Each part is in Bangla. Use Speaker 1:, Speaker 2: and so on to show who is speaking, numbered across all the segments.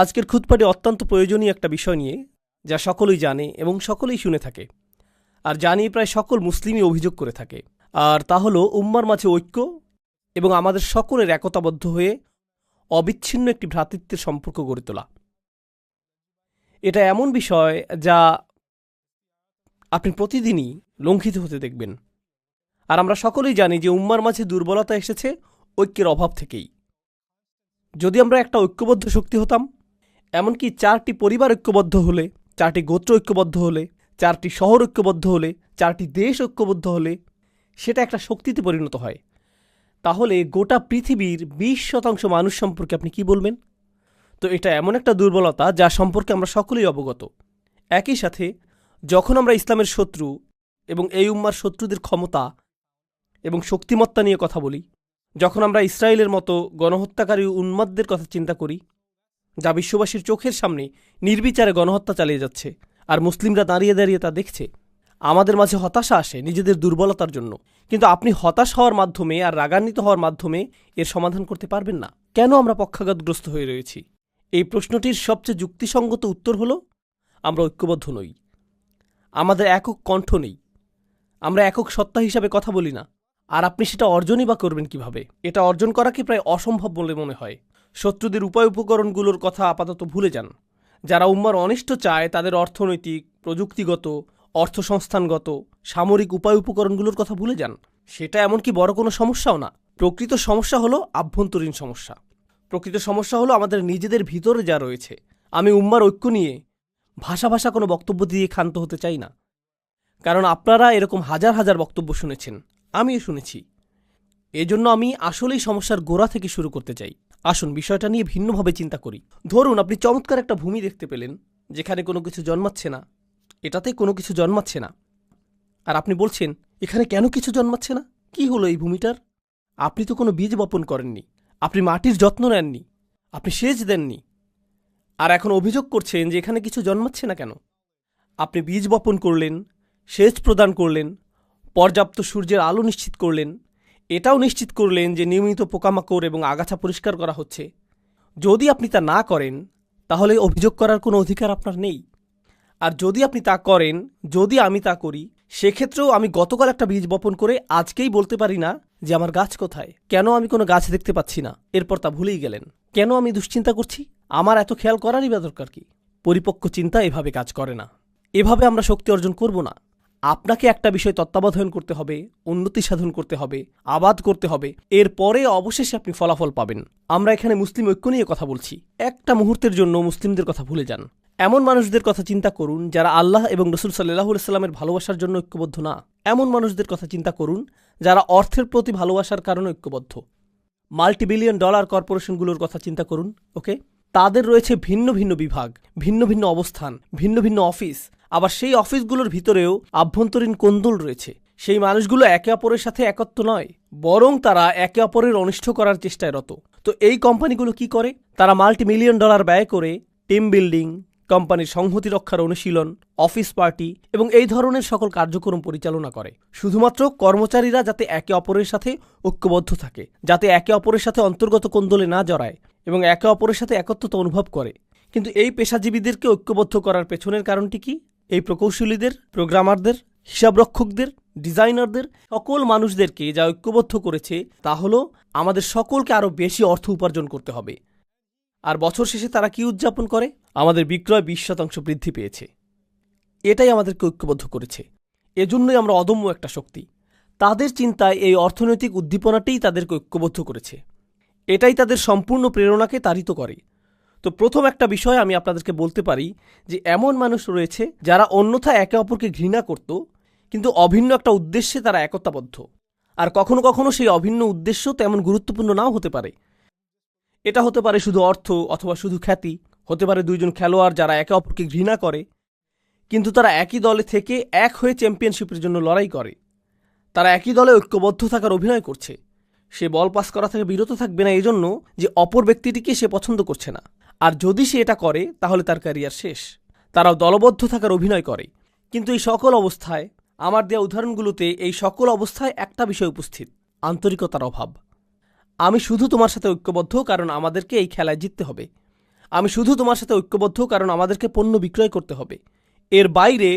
Speaker 1: আজকের খুতবাটি অত্যন্ত প্রয়োজনীয় একটা বিষয় নিয়ে, যা সকলেই জানে এবং সকলেই শুনে থাকে, আর যা নিয়ে প্রায় সকল মুসলিমই অভিযোগ করে থাকে। আর তা হলো উম্মার মাঝে ঐক্য এবং আমাদের সকলের একতাবদ্ধ হয়ে অবিচ্ছিন্ন একটি ভ্রাতৃত্বের সম্পর্ক গড়ে তোলা। এটা এমন বিষয় যা আপনি প্রতিদিনই লঙ্ঘিত হতে দেখবেন। আর আমরা সকলেই জানি যে উম্মার মাঝে দুর্বলতা এসেছে ঐক্যের অভাব থেকেই। যদি আমরা একটা ঐক্যবদ্ধ শক্তি হতাম, এমনকি 4টি পরিবার ঐক্যবদ্ধ হলে, 4টি গোত্র ঐক্যবদ্ধ হলে, 4টি শহর ঐক্যবদ্ধ হলে, 4টি দেশ ঐক্যবদ্ধ হলে সেটা একটা শক্তিতে পরিণত হয়, তাহলে গোটা পৃথিবীর 20% মানুষ সম্পর্কে আপনি কি বলবেন? তো এটা এমন একটা দুর্বলতা যা সম্পর্কে আমরা সকলেই অবগত। একই সাথে যখন আমরা ইসলামের শত্রু এবং এই উম্মার শত্রুদের ক্ষমতা এবং শক্তিমত্তা নিয়ে কথা বলি, যখন আমরা ইসরায়েলের মতো গণহত্যাকারী উন্মাদদের কথা চিন্তা করি, যা বিশ্ববাসীর চোখের সামনে নির্বিচারে গণহত্যা চালিয়ে যাচ্ছে, আর মুসলিমরা দাঁড়িয়ে দাঁড়িয়ে তা দেখছে, আমাদের মাঝে হতাশা আসে নিজেদের দুর্বলতার জন্য। কিন্তু আপনি হতাশ হওয়ার মাধ্যমে আর রাগান্বিত হওয়ার মাধ্যমে এর সমাধান করতে পারবেন না। কেন আমরা পক্ষাঘাতগ্রস্ত হয়ে রয়েছি? এই প্রশ্নটির সবচেয়ে যুক্তিসঙ্গত উত্তর হল, আমরা ঐক্যবদ্ধ নই, আমাদের একক কণ্ঠ নেই, আমরা একক সত্তা হিসাবে কথা বলি না। আর আপনি সেটা অর্জনই বা করবেন কিভাবে? এটা অর্জন করাকে প্রায় অসম্ভব বলে মনে হয়। শত্রুদের উপায় উপকরণগুলোর কথা আপাতত ভুলে যান। যারা উম্মার অনিষ্ট চায় তাদের অর্থনৈতিক, প্রযুক্তিগত, অর্থসংস্থানগত, সামরিক উপায় উপকরণগুলোর কথা ভুলে যান। সেটা এমনকি বড় কোনো সমস্যাও না। প্রকৃত সমস্যা হলো আভ্যন্তরীণ সমস্যা। প্রকৃত সমস্যা হলো আমাদের নিজেদের ভিতরে যা রয়েছে। আমি উম্মার ঐক্য নিয়ে ভাষা কোনো বক্তব্য দিয়ে ক্ষান্ত হতে চাই না, কারণ আপনারা এরকম হাজার হাজার বক্তব্য শুনেছেন, আমিও শুনেছি। এজন্য আমি আসলেই সমস্যার গোড়া থেকে শুরু করতে চাই। আসুন বিষয়টা নিয়ে ভিন্নভাবে চিন্তা করি। ধরুন আপনি চমৎকার একটা ভূমি দেখতে পেলেন, যেখানে কোনো কিছু জন্মাচ্ছে না, এটাতে কোনো কিছু জন্মাচ্ছে না। আর আপনি বলছেন, এখানে কেন কিছু জন্মাচ্ছে না? কি হলো এই ভূমিটার? আপনি তো কোনো বীজ বপন করেননি, আপনি মাটির যত্ন নেননি, আপনি সেচ দেননি, আর এখন অভিযোগ করছেন যে এখানে কিছু জন্মাচ্ছে না কেন? আপনি বীজ বপন করলেন, সেচ প্রদান করলেন, পর্যাপ্ত সূর্যের আলো নিশ্চিত করলেন, এটাও নিশ্চিত করলেন যে নিয়মিত পোকামাকড় এবং আগাছা পরিষ্কার করা হচ্ছে। যদি আপনি তা না করেন, তাহলে অভিযোগ করার কোনো অধিকার আপনার নেই। আর যদি আপনি তা করেন, যদি আমি তা করি, সেক্ষেত্রেও আমি গতকাল একটা বীজ বপন করে আজকেই বলতে পারি না যে আমার গাছ কোথায়। কেন আমি কোনো গাছ দেখতে পাচ্ছি না, এরপর তা ভুলেই গেলেন। কেন আমি দুশ্চিন্তা করছি? আমার এত খেয়াল করারই বা দরকার কি? পরিপক্ক চিন্তা এভাবে কাজ করে না। এভাবে আমরা শক্তি অর্জন করব না। আপনাকে একটা বিষয় তত্ত্বাবধান করতে হবে, উন্নতি সাধন করতে হবে, আবাদ করতে হবে, এরপরে অবশেষে আপনি ফলাফল পাবেন। আমরা এখানে মুসলিম ঐক্য নিয়ে কথা বলছি। একটা মুহূর্তের জন্য মুসলিমদের কথা ভুলে যান। এমন মানুষদের কথা চিন্তা করুন যারা আল্লাহ এবং রসুল সাল্লাল্লাহু আলাইহি সাল্লামের ভালোবাসার জন্য ঐক্যবদ্ধ না। এমন মানুষদের কথা চিন্তা করুন যারা অর্থের প্রতি ভালোবাসার কারণে ঐক্যবদ্ধ। মাল্টিবিলিয়ন ডলার কর্পোরেশনগুলোর কথা চিন্তা করুন। ওকে, তাদের রয়েছে ভিন্ন ভিন্ন বিভাগ, ভিন্ন ভিন্ন অবস্থান, ভিন্ন ভিন্ন অফিস। আবার সেই অফিসগুলোর ভিতরেও আভ্যন্তরীণ কোন্দল রয়েছে। সেই মানুষগুলো একে অপরের সাথে একত্র নয়, বরং তারা একে অপরের অনিষ্ট করার চেষ্টায় রত। তো এই কোম্পানিগুলো কি করে? তারা মাল্টিমিলিয়ন ডলার ব্যয় করে টিম বিল্ডিং, কোম্পানির সংহতি রক্ষার অনুশীলন, অফিস পার্টি এবং এই ধরনের সকল কার্যক্রম পরিচালনা করে, শুধুমাত্র কর্মচারীরা যাতে একে অপরের সাথে ঐক্যবদ্ধ থাকে, যাতে একে অপরের সাথে অন্তর্গত কোন্দলে না জড়ায় এবং একে অপরের সাথে একত্রতা অনুভব করে। কিন্তু এই পেশাজীবীদেরকে ঐক্যবদ্ধ করার পেছনের কারণটি কি? এই প্রকৌশলীদের, প্রোগ্রামারদের, হিসাবরক্ষকদের, ডিজাইনারদের, সকল মানুষদেরকে যা ঐক্যবদ্ধ করেছে তা হলো আমাদের সকলকে আরও বেশি অর্থ উপার্জন করতে হবে। আর বছর শেষে তারা কি উদযাপন করে? আমাদের বিক্রয় 20% বৃদ্ধি পেয়েছে। এটাই আমাদেরকে ঐক্যবদ্ধ করেছে। এজন্যই আমরা অদম্য একটা শক্তি। তাদের চিন্তায় এই অর্থনৈতিক উদ্দীপনাটাই তাদেরকে ঐক্যবদ্ধ করেছে। এটাই তাদের সম্পূর্ণ প্রেরণাকে তাড়িত করে। তো প্রথম একটা বিষয় আমি আপনাদেরকে বলতে পারি যে এমন মানুষ রয়েছে যারা অন্যথায় একে অপরকে ঘৃণা করত, কিন্তু অভিন্ন একটা উদ্দেশ্যে তারা একতাবদ্ধ। আর কখনো কখনো সেই অভিন্ন উদ্দেশ্য তেমন গুরুত্বপূর্ণ নাও হতে পারে। এটা হতে পারে শুধু অর্থ অথবা শুধু খ্যাতি, হতে পারে দুইজন খেলোয়াড় যারা একে অপরকে ঘৃণা করে, কিন্তু তারা একই দলে থেকে এক হয়ে চ্যাম্পিয়নশিপের জন্য লড়াই করে। তারা একই দলে ঐক্যবদ্ধ থাকার অভিনয় করছে। সে বল পাস করা থেকে বিরত থাকবে না এজন্য যে অপর ব্যক্তিটিকে সে পছন্দ করছে না। আর যদি সে এটা করে তাহলে তার ক্যারিয়ার শেষ। তারাও দলবদ্ধ থাকার অভিনয় করে। কিন্তু এই সকল অবস্থায়, আমার দেওয়া উদাহরণগুলোতে এই সকল অবস্থায় একটা বিষয় উপস্থিত: আন্তরিকতার অভাব। আমি শুধু তোমার সাথে ঐক্যবদ্ধ কারণ আমাদেরকে এই খেলায় জিততে হবে। আমি শুধু তোমার সাথে ঐক্যবদ্ধ কারণ আমাদেরকে পণ্য বিক্রয় করতে হবে। এর বাইরে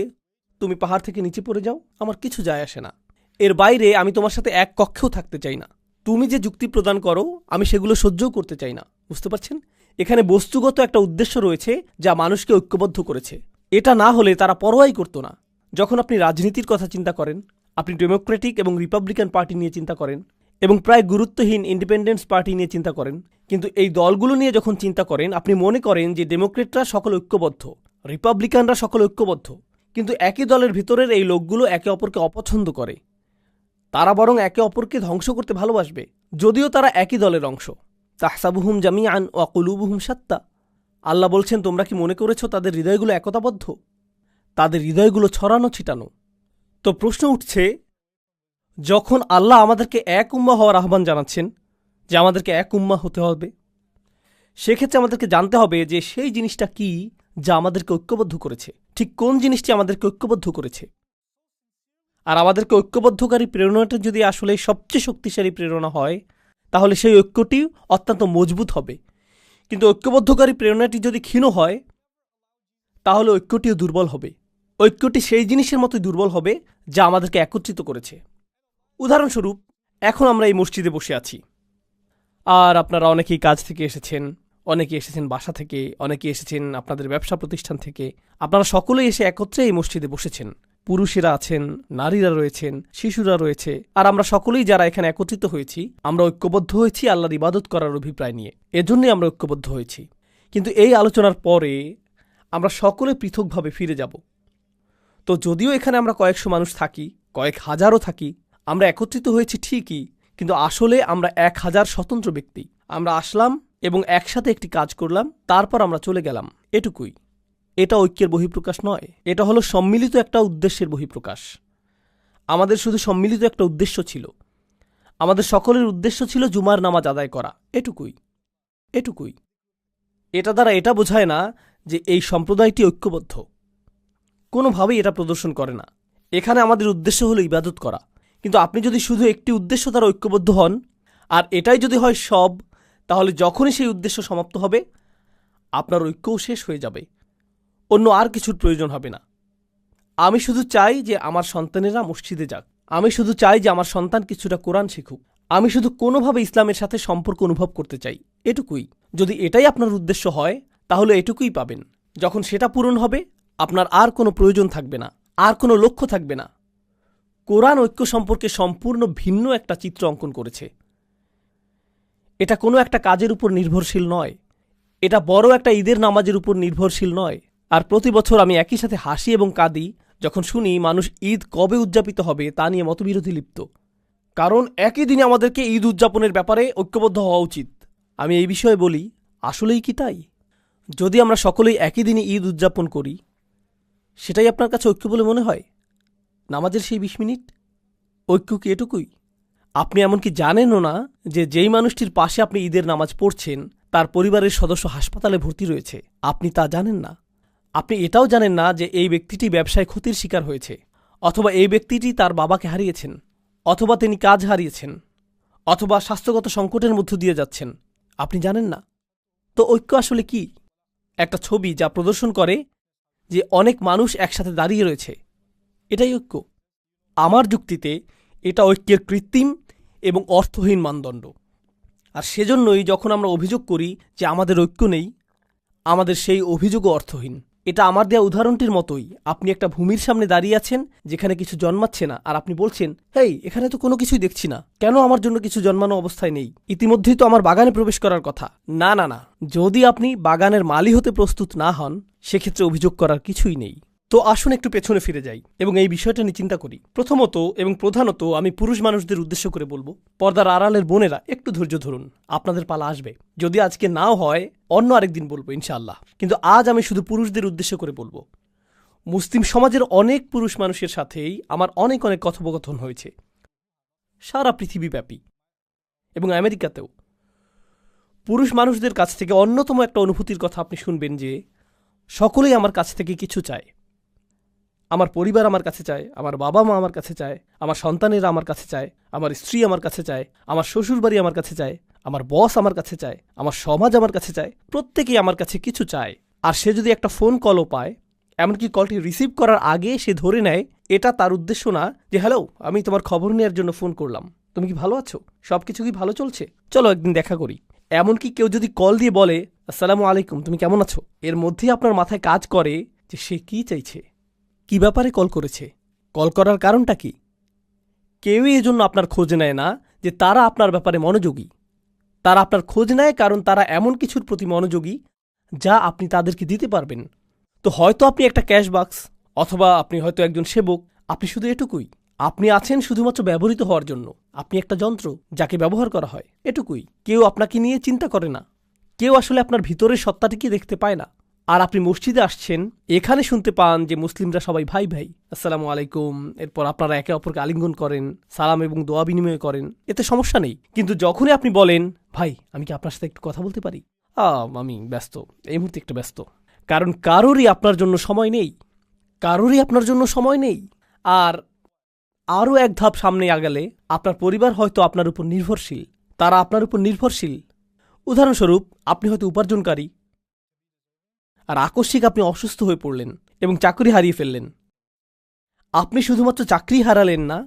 Speaker 1: তুমি পাহাড় থেকে নিচে পড়ে যাও, আমার কিছু যায় আসে না। এর বাইরে আমি তোমার সাথে এক কক্ষেও থাকতে চাই না। তুমি যে যুক্তি প্রদান করো আমি সেগুলো সহ্যও করতে চাই না। বুঝতে পারছেন? এখানে বস্তুগত একটা উদ্দেশ্য রয়েছে যা মানুষকে ঐক্যবদ্ধ করেছে। এটা না হলে তারা পরোয়াই করতো না। যখন আপনি রাজনীতির কথা চিন্তা করেন, আপনি ডেমোক্রেটিক এবং রিপাবলিকান পার্টি নিয়ে চিন্তা করেন এবং প্রায় গুরুত্বহীন ইন্ডিপেন্ডেন্স পার্টি নিয়ে চিন্তা করেন, কিন্তু এই দলগুলো নিয়ে যখন চিন্তা করেন আপনি মনে করেন যে ডেমোক্রেটরা সকল ঐক্যবদ্ধ, রিপাবলিকানরা সকল ঐক্যবদ্ধ, কিন্তু একই দলের ভিতরের এই লোকগুলো একে অপরকে অপছন্দ করে। তারা বরং একে অপরকে ধ্বংস করতে ভালোবাসবে, যদিও তারা একই দলের অংশ। তাহসাবুহুম জামিআন ওয়া কুলুবুহুম শাত্তা। আল্লাহ বলছেন, তোমরা কি মনে করেছ তাদের হৃদয়গুলো একতাবদ্ধ? তাদের হৃদয়গুলো ছড়ানো ছিটানো। তো প্রশ্ন উঠছে, যখন আল্লাহ আমাদেরকে এক উম্মাহ হওয়ার আহ্বান জানাচ্ছেন যে আমাদেরকে এক উম্মাহ হতে হবে, সেক্ষেত্রে আমাদেরকে জানতে হবে যে সেই জিনিসটা কি যা আমাদেরকে ঐক্যবদ্ধ করেছে। ঠিক কোন জিনিসটি আমাদেরকে ঐক্যবদ্ধ করেছে? আর আমাদেরকে ঐক্যবদ্ধকারী প্রেরণাটা যদি আসলে সবচেয়ে শক্তিশালী প্রেরণা হয়, তাহলে সেই ঐক্যটি অত্যন্ত মজবুত হবে। কিন্তু ঐক্যবদ্ধকারী প্রেরণাটি যদি ক্ষীণ হয়, তাহলে ঐক্যটিও দুর্বল হবে। ঐক্যটি সেই জিনিসের মতোই দুর্বল হবে যা আমাদেরকে একত্রিত করেছে। উদাহরণস্বরূপ, এখন আমরা এই মসজিদে বসে আছি, আর আপনারা অনেকেই কাজ থেকে এসেছেন, অনেকে এসেছেন বাসা থেকে, অনেকে এসেছেন আপনাদের ব্যবসা প্রতিষ্ঠান থেকে। আপনারা সকলেই এসে একত্রে এই মসজিদে বসেছেন। পুরুষেরা আছেন, নারীরা রয়েছেন, শিশুরা রয়েছে, আর আমরা সকলেই যারা এখানে একত্রিত হয়েছি, আমরা ঐক্যবদ্ধ হয়েছি আল্লাহর ইবাদত করার অভিপ্রায় নিয়ে। এজন্যই আমরা ঐক্যবদ্ধ হয়েছি। কিন্তু এই আলোচনার পরে আমরা সকলে পৃথকভাবে ফিরে যাব। তো যদিও এখানে আমরা কয়েকশো মানুষ থাকি, কয়েক হাজারও থাকি, আমরা একত্রিত হয়েছি ঠিকই, কিন্তু আসলে আমরা 1000 স্বতন্ত্র ব্যক্তি। আমরা আসলাম এবং একসাথে একটি কাজ করলাম, তারপর আমরা চলে গেলাম, এটুকুই। এটা ঐক্যের বহিঃপ্রকাশ নয়, এটা হলো সম্মিলিত একটা উদ্দেশ্যের বহিঃপ্রকাশ। আমাদের শুধু সম্মিলিত একটা উদ্দেশ্য ছিল। আমাদের সকলের উদ্দেশ্য ছিল জুমার নামাজ আদায় করা, এটুকুই। এটুকুই। এটা দ্বারা এটা বোঝায় না যে এই সম্প্রদায়টি ঐক্যবদ্ধ। কোনোভাবেই এটা প্রদর্শন করে না। এখানে আমাদের উদ্দেশ্য হলো ইবাদত করা। কিন্তু আপনি যদি শুধু একটি উদ্দেশ্য দ্বারা ঐক্যবদ্ধ হন, আর এটাই যদি হয় সব, তাহলে যখনই সেই উদ্দেশ্য সমাপ্ত হবে, আপনার ঐক্যও শেষ হয়ে যাবে। অন্য আর কিছুর প্রয়োজন হবে না। আমি শুধু চাই যে আমার সন্তানেরা মসজিদে যাক। আমি শুধু চাই যে আমার সন্তান কিছুটা কোরআন শিখুক। আমি শুধু কোনোভাবে ইসলামের সাথে সম্পর্ক অনুভব করতে চাই, এটুকুই। যদি এটাই আপনার উদ্দেশ্য হয়, তাহলে এটুকুই পাবেন। যখন সেটা পূরণ হবে, আপনার আর কোনো প্রয়োজন থাকবে না, আর কোনো লক্ষ্য থাকবে না। কোরআন ঐক্য সম্পর্কে সম্পূর্ণ ভিন্ন একটা চিত্র অঙ্কন করেছে। এটা কোনো একটা কাজের উপর নির্ভরশীল নয়। এটা বড় একটা ঈদের নামাজের উপর নির্ভরশীল নয়। আর প্রতি বছর আমি একই সাথে হাসি এবং কাঁদি যখন শুনি মানুষ ঈদ কবে উদযাপিত হবে তা নিয়ে মতবিরোধী লিপ্ত। কারণ একই দিনে আমাদেরকে ঈদ উদযাপনের ব্যাপারে ঐক্যবদ্ধ হওয়া উচিত। আমি এই বিষয়ে বলি, আসলেই কি তাই? যদি আমরা সকলেই একই দিনে ঈদ উদযাপন করি, সেটাই আপনার কাছে ঐক্য বলে মনে হয়? নামাজের সেই 20 মিনিট? ঐক্য কি এটুকুই? আপনি এমনকি জানেনও না যে যেই মানুষটির পাশে আপনি ঈদের নামাজ পড়ছেন তার পরিবারের সদস্য হাসপাতালে ভর্তি রয়েছে। আপনি তা জানেন না। আপনি এটাও জানেন না যে এই ব্যক্তিটি ব্যবসায় ক্ষতির শিকার হয়েছে, অথবা এই ব্যক্তিটি তার বাবাকে হারিয়েছেন, অথবা তিনি কাজ হারিয়েছেন, অথবা স্বাস্থ্যগত সংকটের মধ্য দিয়ে যাচ্ছেন। আপনি জানেন না। তো ঐক্য আসলে কি? একটা ছবি যা প্রদর্শন করে যে অনেক মানুষ একসাথে দাঁড়িয়ে রয়েছে, এটাই ঐক্য। আমার যুক্তিতে এটা ঐক্যের কৃত্রিম এবং অর্থহীন মানদণ্ড। আর সেজন্যই যখন আমরা অভিযোগ করি যে আমাদের ঐক্য নেই, আমাদের সেই অভিযোগও অর্থহীন। এটা আমার দেয়া উদাহরণটির মতোই। আপনি একটা ভূমির সামনে দাঁড়িয়ে আছেন যেখানে কিছু জন্মাচ্ছে না, আর আপনি বলছেন, হেই, এখানে তো কোনো কিছুই দেখছি না, কেন আমার জন্য কিছু জন্মানো অবস্থায় নেই? ইতিমধ্যেই তো আমার বাগানে প্রবেশ করার কথা। না না না, যদি আপনি বাগানের মালি হতে প্রস্তুত না হন, সেক্ষেত্রে অভিযোগ করার কিছুই নেই। তো আসুন একটু পেছনে ফিরে যাই এবং এই বিষয়টা নিয়ে চিন্তা করি। প্রথমত এবং প্রধানত আমি পুরুষ মানুষদের উদ্দেশ্য করে বলবো, পর্দার আড়ালের বোনেরা একটু ধৈর্য ধরুন, আপনাদের পালা আসবে। যদি আজকে নাও হয়, অন্য আরেকদিন বলবো ইনশাআল্লাহ। কিন্তু আজ আমি শুধু পুরুষদের উদ্দেশ্য করে বলবো। মুসলিম সমাজের অনেক পুরুষ মানুষের সাথেই আমার অনেক কথোপকথন হয়েছে, সারা পৃথিবীব্যাপী এবং আমেরিকাতেও। পুরুষ মানুষদের কাছ থেকে অন্যতম একটা অনুভূতির কথা আপনি শুনবেন যে সকলেই আমার কাছ থেকে কিছু চায়। আমার পরিবার আমার কাছে চায়, আমার বাবা মা আমার কাছে চায়, আমার সন্তানেরা আমার কাছে চায়, আমার স্ত্রী আমার কাছে চায়, আমার শ্বশুরবাড়ি আমার কাছে চায়, আমার বস আমার কাছে চায়, আমার সমাজ আমার কাছে চায়, প্রত্যেকেই আমার কাছে কিছু চায়। আর সে যদি একটা ফোন কলও পায়, এমনকি কলটি রিসিভ করার আগে সে ধরে নেয় এটা তার উদ্দেশ্য না যে হ্যালো, আমি তোমার খবর নেওয়ার জন্য ফোন করলাম, তুমি কি ভালো আছো, সব কিছু কি ভালো চলছে, চলো একদিন দেখা করি। এমনকি কেউ যদি কল দিয়ে বলে আসসালামু আলাইকুম, তুমি কেমন আছো, এর মধ্যেই আপনার মাথায় কাজ করে যে সে কি চাইছে, কি ব্যাপারে কল করেছে, কল করার কারণটা কি। কেউই এজন্য আপনার খোঁজ নেয় না যে তারা আপনার ব্যাপারে মনোযোগী। তারা আপনার খোঁজ নেয় কারণ তারা এমন কিছুর প্রতি মনোযোগী যা আপনি তাদেরকে দিতে পারবেন। তো হয়তো আপনি একটা ক্যাশ বাক্স, অথবা আপনি হয়তো একজন সেবক, আপনি শুধু এটুকুই। আপনি আছেন শুধুমাত্র ব্যবহৃত হওয়ার জন্য। আপনি একটা যন্ত্র যাকে ব্যবহার করা হয়, এটুকুই। কেউ আপনাকে নিয়ে চিন্তা করে না, কেউ আসলে আপনার ভিতরের সত্তাটিকে দেখতে পায় না। আর আপনি মসজিদে আসছেন, এখানে শুনতে পান যে মুসলিমরা সবাই ভাই ভাই, আসসালামু আলাইকুম, এরপর আপনারা একে অপরকে আলিঙ্গন করেন, সালাম এবং দোয়া বিনিময় করেন, এতে সমস্যা নেই। কিন্তু যখনই আপনি বলেন ভাই আমি কি আপনার সাথে একটু কথা বলতে পারি, আমি ব্যস্ত, এই মুহূর্তে একটু ব্যস্ত, কারণ কারোরই আপনার জন্য সময় নেই, কারোরই আপনার জন্য সময় নেই। আর আরও এক ধাপ সামনে আগালে আপনার পরিবার হয়তো আপনার উপর নির্ভরশীল, তারা আপনার উপর নির্ভরশীল। উদাহরণস্বরূপ, আপনি হয়তো উপার্জনকারী, আর আকস্মিক আপনি অসুস্থ হয়ে পড়লেন এবং চাকরি হারিয়ে ফেললেন। আপনি শুধুমাত্র চাকরি হারালেন না,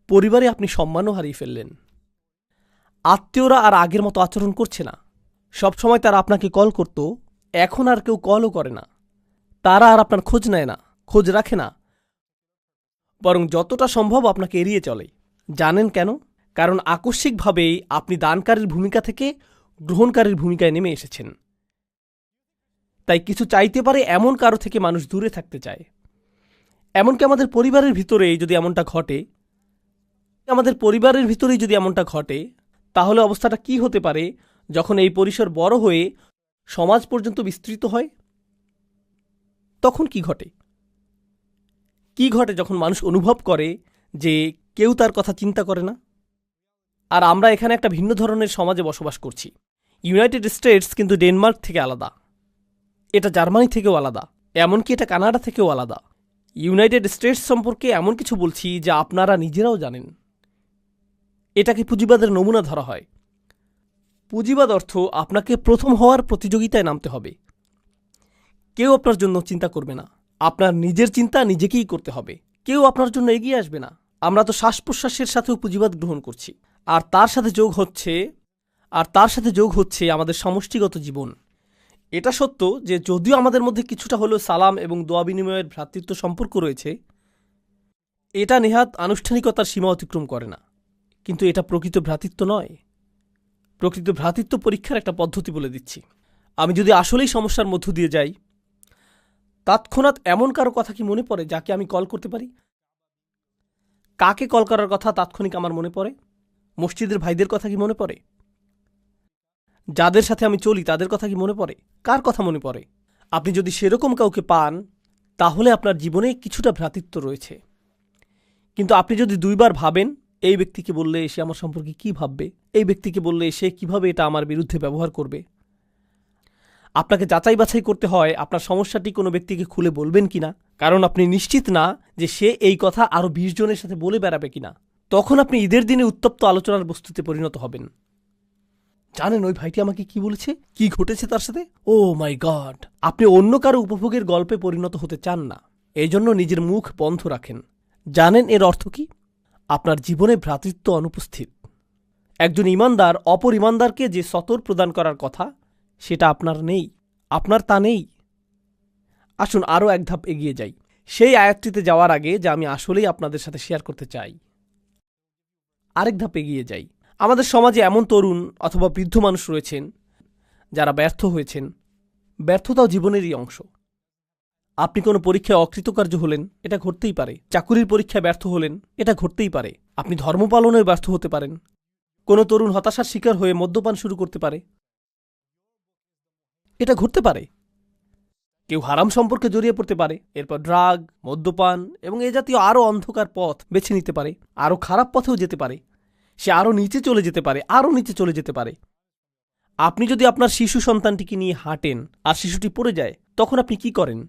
Speaker 1: পরিবারে আপনি সম্মানও হারিয়ে ফেললেন। আত্মীয়রা আর আগের মতো আচরণ করছে না। সবসময় তারা আপনাকে কল করত, এখন আর কেউ কলও করে না। তারা আর আপনার খোঁজ নেয় না, খোঁজ রাখে না, বরং যতটা সম্ভব আপনাকে এড়িয়ে চলে। জানেন কেন? কারণ আকস্মিকভাবেই আপনি দানকারীর ভূমিকা থেকে গ্রহণকারীর ভূমিকায় নেমে এসেছেন। তাই কিছু চাইতে পারে এমন কারো থেকে মানুষ দূরে থাকতে চায়। এমনকি আমাদের পরিবারের ভিতরেই যদি এমনটা ঘটে, তাহলে অবস্থাটা কি হতে পারে যখন এই পরিসর বড় হয়ে সমাজ পর্যন্ত বিস্তৃত হয়? তখন কি ঘটে যখন মানুষ অনুভব করে যে কেউ তার কথা চিন্তা করে না? আর আমরা এখানে একটা ভিন্ন ধরনের সমাজে বসবাস করছি। ইউনাইটেড স্টেটস কিন্তু ডেনমার্ক থেকে আলাদা, এটা জার্মানি থেকেও আলাদা, এমনকি এটা কানাডা থেকেও আলাদা। ইউনাইটেড স্টেটস সম্পর্কে এমন কিছু বলছি যা আপনারা নিজেরাও জানেন। এটাকে পুঁজিবাদের নমুনা ধরা হয়। পুঁজিবাদ অর্থ আপনাকে প্রথম হওয়ার প্রতিযোগিতায় নামতে হবে। কেউ আপনার জন্য চিন্তা করবে না, আপনার নিজের চিন্তা নিজেকেই করতে হবে। কেউ আপনার জন্য এগিয়ে আসবে না। আমরা তো শ্বাস প্রশ্বাসের সাথেও পুঁজিবাদ গ্রহণ করছি, আর তার সাথে যোগ হচ্ছে আমাদের সমষ্টিগত জীবন। এটা সত্য যে যদিও আমাদের মধ্যে কিছুটা হলেও সালাম এবং দোয়া বিনিময়ের ভ্রাতৃত্ব সম্পর্ক রয়েছে, এটা নেহাত আনুষ্ঠানিকতার সীমা অতিক্রম করে না। কিন্তু এটা প্রকৃত ভ্রাতৃত্ব নয়। প্রকৃত ভ্রাতৃত্ব পরীক্ষার একটা পদ্ধতি বলে দিচ্ছি। আমি যদি আসলেই সমস্যার মধ্য দিয়ে যাই, তৎক্ষণাৎ এমন কারো কথা কি মনে পড়ে যাকে আমি কল করতে পারি? কাকে কল করার কথা তাৎক্ষণিক আমার মনে পড়ে? মসজিদের ভাইদের কথা কি মনে পড়ে? যাদের সাথে আমি চলি তাদের কথা কি মনে পড়ে? কার কথা মনে পড়ে? আপনি যদি সেরকম কাউকে পান, তাহলে আপনার জীবনে কিছুটা ভ্রাতৃত্ব রয়েছে। কিন্তু আপনি যদি দুইবার ভাবেন এই ব্যক্তিকে বললে সে আমার সম্পর্কে কি ভাববে, এই ব্যক্তিকে বললে সে কিভাবে এটা আমার বিরুদ্ধে ব্যবহার করবে, আপনাকে যাচাই বাছাই করতে হয় আপনার সমস্যাটি কোনো ব্যক্তিকে খুলে বলবেন কিনা, কারণ আপনি নিশ্চিত না যে সে এই কথা আরও 20 জনের সাথে বলে বেড়াবে কিনা। তখন আপনি ঈদের দিনে উত্তপ্ত আলোচনার বস্তুতে পরিণত হবেন। জানেন ওই ভাইটি আমাকে কি বলেছে, কি ঘটেছে তার সাথে? ও মাই গড! আপনি অন্য কারো উপভোগের গল্পে পরিণত হতে চান না, এই জন্য নিজের মুখ বন্ধ রাখেন। জানেন এর অর্থ কি? আপনার জীবনে ভ্রাতৃত্ব অনুপস্থিত। একজন ইমানদার অপর ইমানদারকে যে সতর প্রদান করার কথা, সেটা আপনার নেই, আপনার তা নেই। আসুন আরও এক ধাপ এগিয়ে যাই, সেই আয়াতটিতে যাওয়ার আগে যা আমি আসলেই আপনাদের সাথে শেয়ার করতে চাই। আরেক ধাপ এগিয়ে যাই। আমাদের সমাজে এমন তরুণ অথবা বৃদ্ধ মানুষ রয়েছেন যারা ব্যর্থ হয়েছেন। ব্যর্থতাও জীবনেরই অংশ। আপনি কোনো পরীক্ষায় অকৃতকার্য হলেন, এটা ঘটতেই পারে। চাকুরির পরীক্ষায় ব্যর্থ হলেন, এটা ঘটতেই পারে। আপনি ধর্ম পালনেও ব্যর্থ হতে পারেন। কোনো তরুণ হতাশার শিকার হয়ে মদ্যপান শুরু করতে পারে, এটা ঘটতে পারে। কেউ হারাম সম্পর্কে জড়িয়ে পড়তে পারে, এরপর ড্রাগ, মদ্যপান এবং এ জাতীয় আরও অন্ধকার পথ বেছে নিতে পারে, আরও খারাপ পথেও যেতে পারে। সে আরও নিচে চলে যেতে পারে। আপনি যদি আপনার শিশু সন্তানটিকে নিয়ে হাঁটেন আর শিশুটি পড়ে যায়, তখন আপনি কি করেন?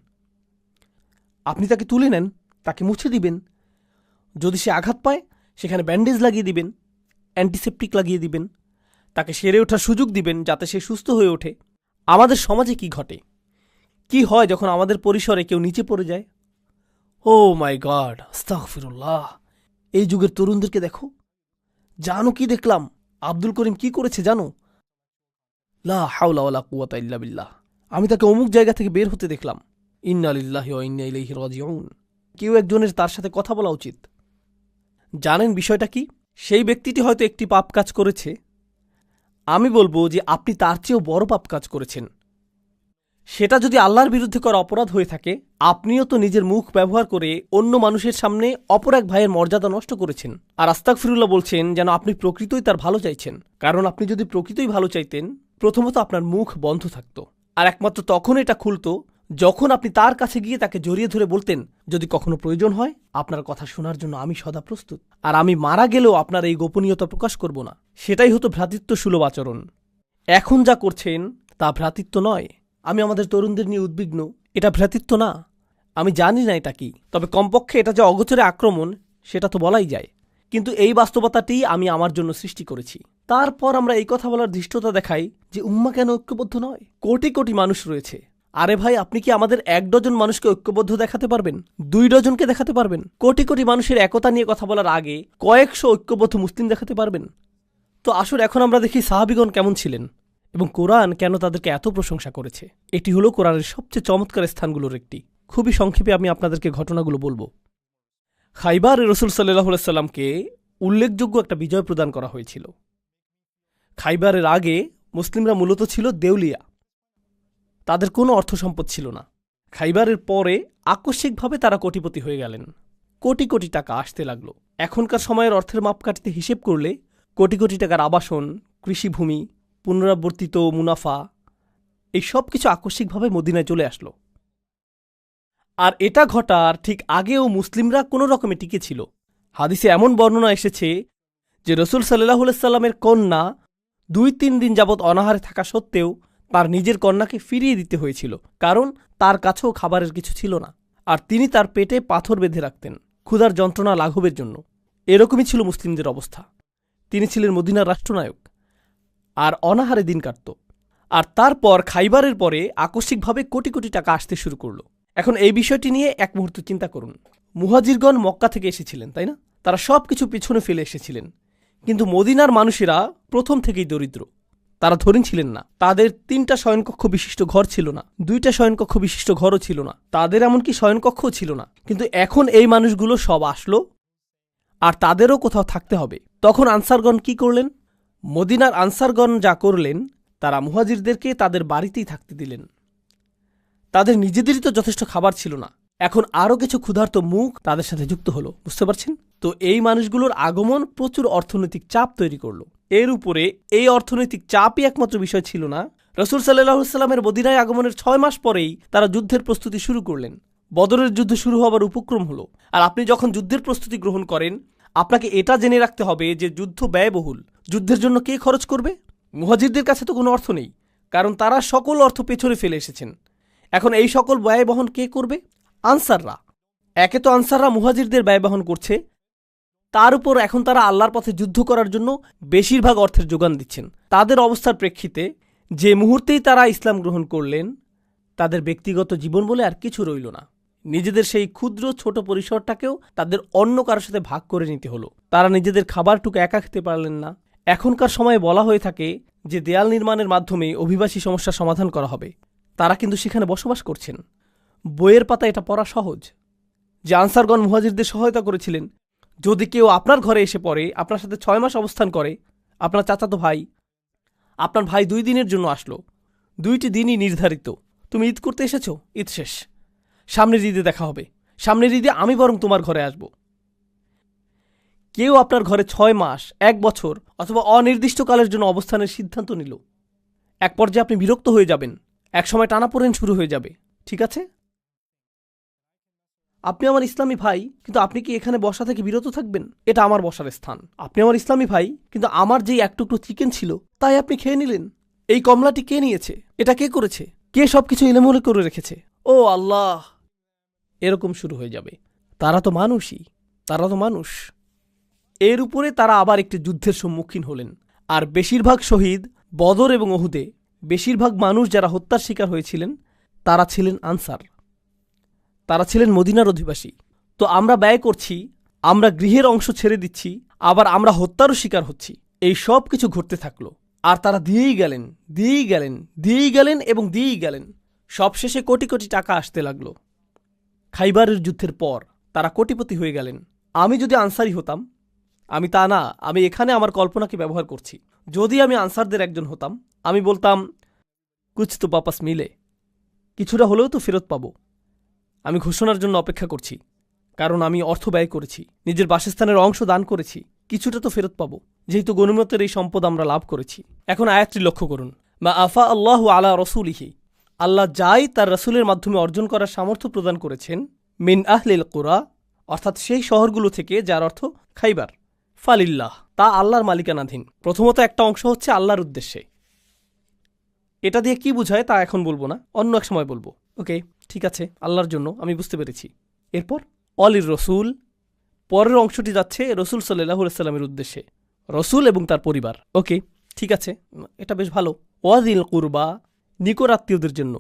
Speaker 1: আপনি তাকে তুলে নেন, তাকে মুছে দিবেন। যদি সে আঘাত পায়, সেখানে ব্যান্ডেজ লাগিয়ে দিবেন, অ্যান্টিসেপটিক লাগিয়ে দিবেন। তাকে সেরে ওঠার সুযোগ দিবেন যাতে সে সুস্থ হয়ে ওঠে। আমাদের সমাজে কি ঘটে, কি হয় যখন আমাদের পরিসরে কেউ নিচে পড়ে যায়? ও মাই গড, আস্তাগফিরুল্লাহ। এই যুগের তরুণদেরকে দেখো, জানো কি দেখলাম? আব্দুল করিম কি করেছে জানো? লা হাওলা ওয়ালা কুওয়াতা ইল্লা বিল্লাহ। আমি তাকে অমুক জায়গা থেকে বের হতে দেখলাম। ইন্না লিল্লাহি ওয়া ইন্না ইলাইহি রাজিউন। কেউ একজনের তার সাথে কথা বলা উচিত। জানেন বিষয়টা কি? সেই ব্যক্তিটি হয়তো একটি পাপ কাজ করেছে, আমি বলবো যে আপনি তার চেয়েও বড় পাপ কাজ করেছেন। সেটা যদি আল্লাহর বিরুদ্ধে করা অপরাধ হয়ে থাকে, আপনিও তো নিজের মুখ ব্যবহার করে অন্য মানুষের সামনে অপর এক ভাইয়ের মর্যাদা নষ্ট করেছেন। আর আস্তাগফিরুল্লাহ বলছেন যেন আপনি প্রকৃতই তার ভালো চাইছেন। কারণ আপনি যদি প্রকৃতই ভালো চাইতেন, প্রথমত আপনার মুখ বন্ধ থাকত, আর একমাত্র তখন এটা খুলত যখন আপনি তার কাছে গিয়ে তাকে জড়িয়ে ধরে বলতেন, যদি কখনো প্রয়োজন হয় আপনার কথা শোনার জন্য আমি সদা প্রস্তুত, আর আমি মারা গেলেও আপনার এই গোপনীয়তা প্রকাশ করব না। সেটাই হতো ভ্রাতৃত্বসুলভ আচরণ। এখন যা করছেন তা ভ্রাতৃত্ব নয়। আমি আমাদের তরুণদের নিয়ে উদ্বিগ্ন। এটা ভ্রাতৃত্ব না। আমি জানি না এটা কি, তবে কমপক্ষে এটা যে অগোচরে আক্রমণ সেটা তো বলাই যায়। কিন্তু এই বাস্তবতাটি আমি আমার জন্য সৃষ্টি করেছি। তারপর আমরা এই কথা বলার ধৃষ্টতা দেখাই যে উম্মাহ কেন ঐক্যবদ্ধ নয়? কোটি কোটি মানুষ রয়েছে। আরে ভাই, আপনি কি আমাদের 1 ডজন মানুষকে ঐক্যবদ্ধ দেখাতে পারবেন? 2 ডজনকে দেখাতে পারবেন? কোটি কোটি মানুষের একতা নিয়ে কথা বলার আগে কয়েকশো ঐক্যবদ্ধ মুসলিম দেখাতে পারবেন? তো আসুন এখন আমরা দেখি সাহাবীগণ কেমন ছিলেন এবং কোরআন কেন তাদেরকে এত প্রশংসা করেছে। এটি হলো কোরআনের সবচেয়ে চমৎকার স্থানগুলোর একটি। খুবই সংক্ষেপে আমি আপনাদেরকে ঘটনাগুলো বলবো। খাইবারে রাসূল সাল্লাল্লাহু আলাইহি সাল্লামকে উল্লেখযোগ্য একটা বিজয় প্রদান করা হয়েছিল। খাইবারের আগে মুসলিমরা মূলত ছিল দেউলিয়া, তাদের কোনো অর্থ সম্পদ ছিল না। খাইবারের পরে আকস্মিকভাবে তারা কোটিপতি হয়ে গেলেন। কোটি কোটি টাকা আসতে লাগলো। এখনকার সময়ের অর্থের মাপকাঠিতে হিসেব করলে কোটি কোটি টাকার আবাসন, কৃষিভূমি, পুনরাবর্তিত মুনাফা, এই সব কিছু আকস্মিকভাবে মদিনায় চলে আসলো। আর এটা ঘটার ঠিক আগেও মুসলিমরা কোনো রকমে টিকে ছিল। হাদিসে এমন বর্ণনা এসেছে যে রাসূল সাল্লাল্লাহু আলাইহি সাল্লামের কন্যা 2-3 দিন যাবৎ অনাহারে থাকা সত্ত্বেও তার নিজের কন্যাকে ফিরিয়ে দিতে হয়েছিল, কারণ তার কাছেও খাবারের কিছু ছিল না, আর তিনি তার পেটে পাথর বেঁধে রাখতেন ক্ষুধার যন্ত্রণা লাঘবের জন্য। এরকমই ছিল মুসলিমদের অবস্থা। তিনি ছিলেন মদিনার রাষ্ট্রনায়ক, আর অনাহারে দিন কাটত। আর তারপর খাইবারের পরে আকস্মিকভাবে কোটি কোটি টাকা আসতে শুরু করলো। এখন এই বিষয়টি নিয়ে এক মুহূর্ত চিন্তা করুন। মুহাজিরগণ মক্কা থেকে এসেছিলেন, তাই না? তারা সব কিছু পিছনে ফেলে এসেছিলেন, কিন্তু মদিনার মানুষেরা প্রথম থেকেই দরিদ্র। তারা ধনী ছিলেন না। তাদের 3টা শয়নকক্ষ বিশিষ্ট ঘর ছিল না, 2টা শয়নকক্ষ বিশিষ্ট ঘরও ছিল না, তাদের এমনকি শয়নকক্ষও ছিল না। কিন্তু এখন এই মানুষগুলো সব আসলো, আর তাদেরও কোথাও থাকতে হবে। তখন আনসারগণ কি করলেন? মদিনার আনসারগণ যা করলেন, তারা মুহাজিরদেরকে তাদের বাড়িতেই থাকতে দিলেন। তাদের নিজেদেরই তো যথেষ্ট খাবার ছিল না, এখন আরও কিছু ক্ষুধার্ত মুখ তাদের সাথে যুক্ত হলো। বুঝতে পারছেন তো? এই মানুষগুলোর আগমন প্রচুর অর্থনৈতিক চাপ তৈরি করলো। এর উপরে এই অর্থনৈতিক চাপই একমাত্র বিষয় ছিল না। রাসূল সাল্লাল্লাহু আলাইহি সাল্লামের মদিনায় আগমনের 6 মাস পরেই তারা যুদ্ধের প্রস্তুতি শুরু করলেন। বদরের যুদ্ধ শুরু হবার উপক্রম হলো। আর আপনি যখন যুদ্ধের প্রস্তুতি গ্রহণ করেন, আপনাকে এটা জেনে রাখতে হবে যে যুদ্ধ ব্যয়বহুল। যুদ্ধের জন্য কে খরচ করবে? মুহাজিরদের কাছে তো কোনো অর্থ নেই, কারণ তারা সকল অর্থ পেছনে ফেলে এসেছেন। এখন এই সকল ব্যয় বহন কে করবে? আনসাররা। একে তো আনসাররা মুহাজিরদের ব্যয় বহন করছে, তার উপর এখন তারা আল্লাহর পথে যুদ্ধ করার জন্য বেশিরভাগ অর্থের যোগান দিচ্ছেন। তাদের অবস্থার প্রেক্ষিতে যে মুহূর্তেই তারা ইসলাম গ্রহণ করলেন, তাদের ব্যক্তিগত জীবন বলে আর কিছু রইল না। নিজেদের সেই ক্ষুদ্র ছোট পরিসরটাকেও তাদের অন্য কারোর সাথে ভাগ করে নিতে হলো। তারা নিজেদের খাবারটুকু একা খেতে পারলেন না। এখনকার সময়ে বলা হয়ে থাকে যে দেয়াল নির্মাণের মাধ্যমে অভিবাসী সমস্যার সমাধান করা হবে। তারা কিন্তু সেখানে বসবাস করছেন। বইয়ের পাতা এটা পড়া সহজ যে আনসারগণ মুহাজিরদের সহায়তা করেছিলেন। যদি কেউ আপনার ঘরে এসে পড়ে, আপনার সাথে 6 মাস অবস্থান করে, আপনার চাচাতো ভাই, আপনার ভাই 2 দিনের জন্য আসলো, 2টি দিনই নির্ধারিত। তুমি ঈদ করতে এসেছো, ঈদ শেষ, সামনের ঈদে দেখা হবে, সামনের ঈদে আমি বরং তোমার ঘরে আসব। কেউ আপনার ঘরে 6 মাস, 1 বছর অথবা অনির্দিষ্টকালের জন্য অবস্থানের সিদ্ধান্ত নিল। এক পর্যায়ে আপনি বিরক্ত হয়ে যাবেন, এক সময় টানাপোড়েন শুরু হয়ে যাবে। ঠিক আছে, আপনি আমার ইসলামী ভাই, কিন্তু আপনি কি এখানে বসা থেকে বিরত থাকবেন? এটা আমার বসার স্থান। আপনি আমার ইসলামী ভাই, কিন্তু আমার যেই এক টুকরো চিকেন ছিল তাই আপনি খেয়ে নিলেন। এই কমলাটি কে নিয়েছে? এটা কে করেছে? কে সবকিছু এলোমেলো করে রেখেছে? ও আল্লাহ! এরকম শুরু হয়ে যাবে। তারা তো মানুষই, তারা তো মানুষ। এর উপরে তারা আবার একটি যুদ্ধের সম্মুখীন হলেন। আর বেশিরভাগ শহীদ বদর এবং উহুদে, বেশিরভাগ মানুষ যারা হত্যার শিকার হয়েছিলেন তারা ছিলেন আনসার, তারা ছিলেন মদিনার অধিবাসী। তো আমরা ব্যয় করছি, আমরা গৃহের অংশ ছেড়ে দিচ্ছি, আবার আমরা হত্যারও শিকার হচ্ছি। এই সব কিছু ঘটতে থাকলো, আর তারা দিয়েই গেলেন, দিয়েই গেলেন, দিয়েই গেলেন এবং দিয়েই গেলেন। সবশেষে কোটি কোটি টাকা আসতে লাগলো। খাইবারের যুদ্ধের পর তারা কোটিপতি হয়ে গেলেন। আমি যদি আনসারি হতাম, আমি তা না, আমি এখানে আমার কল্পনাকে ব্যবহার করছি, যদি আমি আনসারদের একজন হতাম, আমি বলতাম কুছ তো বাপাস মিলে, কিছুটা হলেও তো ফেরত পাবো। আমি ঘোষণার জন্য অপেক্ষা করছি, কারণ আমি অর্থ ব্যয় করেছি, নিজের বাসস্থানের অংশ দান করেছি, কিছুটা তো ফেরত পাবো, যেহেতু গনিমতের এই সম্পদ আমরা লাভ করেছি। এখন আয়াতটি লক্ষ্য করুন, মা আফা আল্লাহু আলা রসুলিহি, আল্লাহ যাই তার রসুলের মাধ্যমে অর্জন করার সামর্থ্য প্রদান করেছেন, মিন আহলিল কুরা, অর্থাৎ সেই শহরগুলো থেকে, যার অর্থ খাইবার, ফালিল্লাহ, তা আল্লাহর মালিকানাধীন। প্রথমত একটা অংশ হচ্ছে আল্লাহর উদ্দেশ্যে। এটা দিয়ে কি বোঝায় তা এখন বলবো না, অন্য এক সময় বলবো। ওকে, ঠিক আছে, আল্লাহর জন্য, আমি বুঝতে পেরেছি। এরপর অলির রসুল, পরের অংশটি যাচ্ছে রসুল সাল্লাল্লাহু আলাইহি সাল্লামের উদ্দেশ্যে, রসুল এবং তার পরিবার। ওকে, ঠিক আছে, এটা বেশ ভালো। ওয়াজিল কুরবা, নিকট আত্মীয়দের জন্য।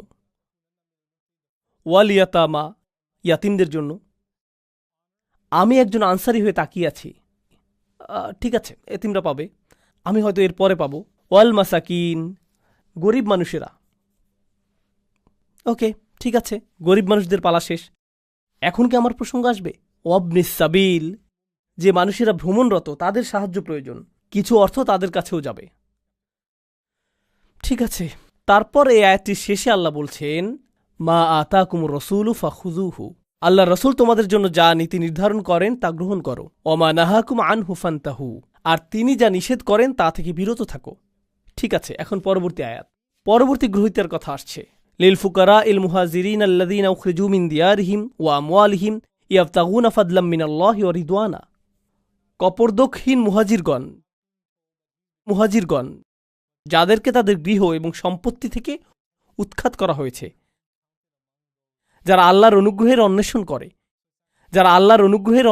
Speaker 1: ওয়াল ইয়াতামা, ইয়াতিমদের জন্য। আমি একজন আনসারি হয়ে তাকিয়ে আছি, ঠিক আছে, এতিমরা পাবে, আমি হয়তো এর পরে পাবো। ওয়াল মাসাকিন, গরিব মানুষেরা। ওকে, ঠিক আছে, গরিব মানুষদের পালা শেষ। এখন কি আমার প্রসঙ্গ আসবে? ওয়াবনিস সাবিল, যে মানুষেরা ভ্রমণরত, তাদের সাহায্য প্রয়োজন, কিছু অর্থ তাদের কাছেও যাবে। ঠিক আছে, তারপর এই আয়াতটির শেষে আল্লাহ বলছেন, মা আতাকুমুর রসুলু ফাখুযুহু, আল্লাহ রসুল তোমাদের জন্য যা নীতি নির্ধারণ করেন তা গ্রহণ করো। ওমা নাহাকুম আনহু ফান্তাহু, আর তিনি যা নিষেধ করেন তা থেকে বিরত থাকো। ঠিক আছে, এখন পরবর্তী আয়াত, পরবর্তী গ্রহীতার কথা আসছে। লিল ফুকারা ইল মুহাজিরিন আল্লাযীনা উখরিজু মিন দিয়ারিহিম ওয়া আমওয়ালিহিম ইয়াবতাগুনা ফাদলাম মিনাল্লাহি ওয়া রিদওয়ানা, কপরদকহীন মুহাজিরগণ, যাদেরকে তাদের গৃহ এবং সম্পত্তি থেকে উৎখাত করা হয়েছে, যারা আল্লাহর অনুগ্রহের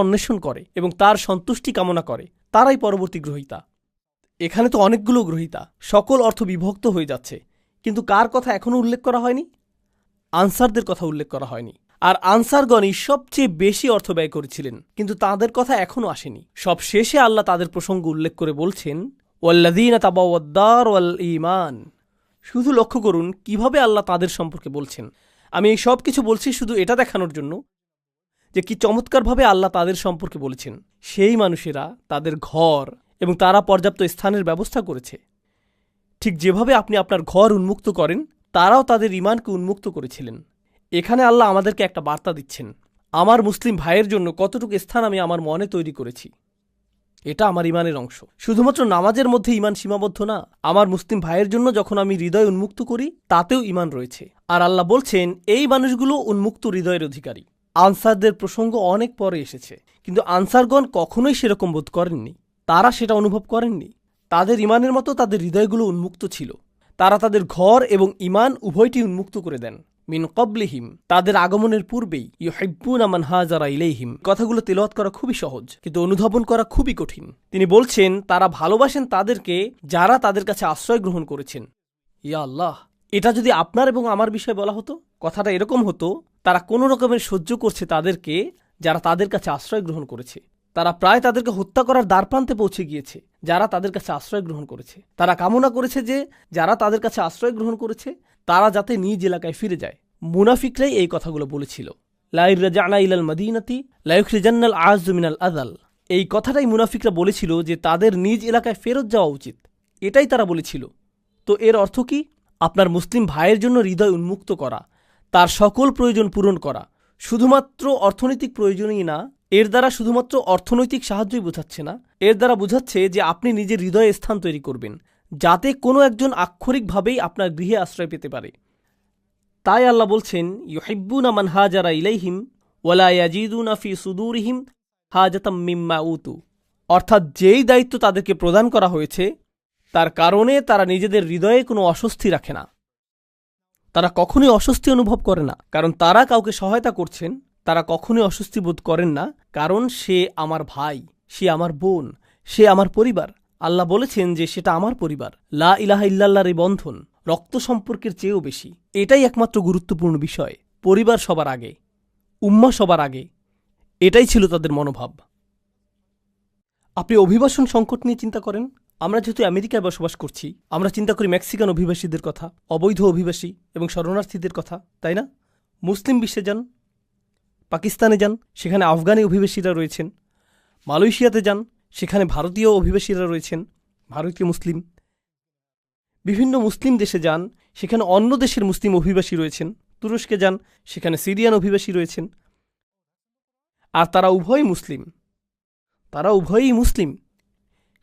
Speaker 1: অন্বেষণ করে এবং তার সন্তুষ্টি কামনা করে, তারাই পরবর্তী গ্রহীতা। এখানে তো অনেকগুলো গ্রহীতা, সকল অর্থ বিভক্ত হয়ে যাচ্ছে, কিন্তু কার কথা এখনও উল্লেখ করা হয়নি? আনসারদের কথা উল্লেখ করা হয়নি। আর আনসারগণই সবচেয়ে বেশি অর্থ ব্যয় করেছিলেন, কিন্তু তাদের কথা এখনও আসেনি। সব শেষে আল্লাহ তাদের প্রসঙ্গ উল্লেখ করে বলছেন, ওয়াল্লাযীনা তাবাওয়াদ-দার ওয়াল ঈমান। শুধু লক্ষ্য করুন কিভাবে আল্লাহ তাদের সম্পর্কে বলছেন। আমি এই সব কিছু বলছি শুধু এটা দেখানোর জন্য যে কি চমৎকারভাবে আল্লাহ তাদের সম্পর্কে বলেছেন। সেই মানুষেরা তাদের ঘর এবং তারা পর্যাপ্ত স্থানের ব্যবস্থা করেছে। ঠিক যেভাবে আপনি আপনার ঘর উন্মুক্ত করেন, তারাও তাদের ঈমানকে উন্মুক্ত করেছিলেন। এখানে আল্লাহ আমাদেরকে একটা বার্তা দিচ্ছেন, আমার মুসলিম ভাইয়ের জন্য কতটুকু স্থান আমি আমার মনে তৈরি করেছি, এটা আমার ঈমানের অংশ। শুধুমাত্র নামাজের মধ্যে ঈমান সীমাবদ্ধ না, আমার মুসলিম ভাইয়ের জন্য যখন আমি হৃদয় উন্মুক্ত করি তাতেও ঈমান রয়েছে। আর আল্লাহ বলছেন এই মানুষগুলো উন্মুক্ত হৃদয়ের অধিকারী। আনসারদের প্রসঙ্গ অনেক পরে এসেছে, কিন্তু আনসারগণ কখনোই সেরকম বোধ করেননি, তারা সেটা অনুভব করেননি। তাদের ঈমানের মতো তাদের হৃদয়গুলো উন্মুক্ত ছিল। তারা তাদের ঘর এবং ঈমান উভয়টি উন্মুক্ত করে দেন। মিন ক্বাবলিহিম, তাদের আগমনের পূর্বেই, ইউহিব্বুনা মান হাজারা ইলাইহিম। কথাগুলো তেলাওয়াত করা খুবই সহজ, কিন্তু অনুধাবন করা খুবই কঠিন। তিনি বলছেন তারা ভালোবাসেন তাদেরকে যারা তাদের কাছে আশ্রয় গ্রহণ করেছেন। ইয়া আল্লাহ, এটা যদি আপনার এবং আমার বিষয়ে বলা হতো, কথাটা এরকম হতো, তারা কোনো রকমের সহ্য করছে তাদেরকে যারা তাদের কাছে আশ্রয় গ্রহণ করেছে। তারা প্রায় তাদেরকে হত্যা করার দ্বারপ্রান্তে পৌঁছে গিয়েছে যারা তাদের কাছে আশ্রয় গ্রহণ করেছে। তারা কামনা করেছে যে যারা তাদের কাছে আশ্রয় গ্রহণ করেছে তারা যাতে নিজ এলাকায় ফিরে যায়। মুনাফিকরাই এই কথাগুলো বলেছিল, লা ইরজা'না ইলাল মাদিনাতি লা ইখরিজান্নাল আ'আজ্জু মিনাল আযাল। এই কথাটাই মুনাফিকরা বলেছিল যে তাদের নিজ এলাকায় ফেরত যাওয়া উচিত, এটাই তারা বলেছিল। তো এর অর্থ কি? আপনার মুসলিম ভাইয়ের জন্য হৃদয় উন্মুক্ত করা, তার সকল প্রয়োজন পূরণ করা, শুধুমাত্র অর্থনৈতিক প্রয়োজনই না, এর দ্বারা শুধুমাত্র অর্থনৈতিক সাহায্যই বোঝাচ্ছে না, এর দ্বারা বোঝাচ্ছে যে আপনি নিজের হৃদয়ে স্থান তৈরি করবেন যাতে কোনো একজন আক্ষরিকভাবেই আপনার গৃহে আশ্রয় পেতে পারে। তাই আল্লাহ বলছেন, ইউহিব্বুনা মান হাজারা ইলাইহিম ওয়ালা ইয়াজিদুনা ফি সুদুরিহিম হাজাতাম মিম্মা উতু। অর্থাৎ যেই দায়িত্ব তাদেরকে প্রদান করা হয়েছে তার কারণে তারা নিজেদের হৃদয়ে কোনো অস্বস্তি রাখে না। তারা কখনোই অস্বস্তি অনুভব করে না, কারণ তারা কাউকে সহায়তা করছেন। তারা কখনোই অস্বস্তি বোধ করেন না, কারণ সে আমার ভাই, সে আমার বোন, সে আমার পরিবার, আল্লাহ বলেছেন যে সেটা আমার পরিবার। লা ইলাহা ইল্লাল্লাহর এই বন্ধন রক্ত সম্পর্কের চেয়েও বেশি। এটাই একমাত্র গুরুত্বপূর্ণ বিষয়। পরিবার সবার আগে, উম্মাহ সবার আগে, এটাই ছিল তাদের মনোভাব। আপনি অভিবাসন সংকট নিয়ে চিন্তা করেন। আমরা যেহেতু আমেরিকায় বসবাস করছি, আমরা চিন্তা করি মেক্সিকান অভিবাসীদের কথা, অবৈধ অভিবাসী এবং শরণার্থীদের কথা, তাই না? মুসলিম বিশ্বে যান, পাকিস্তানে যান, সেখানে আফগানি অভিবাসীরা রয়েছেন। মালয়েশিয়াতে যান, সেখানে ভারতীয় অভিবাসীরা রয়েছেন, ভারতীয় মুসলিম। বিভিন্ন মুসলিম দেশে যান, সেখানে অন্য দেশের মুসলিম অভিবাসী রয়েছেন। তুরস্কে যান, সেখানে সিরিয়ান অভিবাসী রয়েছেন। আর তারা উভয়ই মুসলিম, তারা উভয়ই মুসলিম।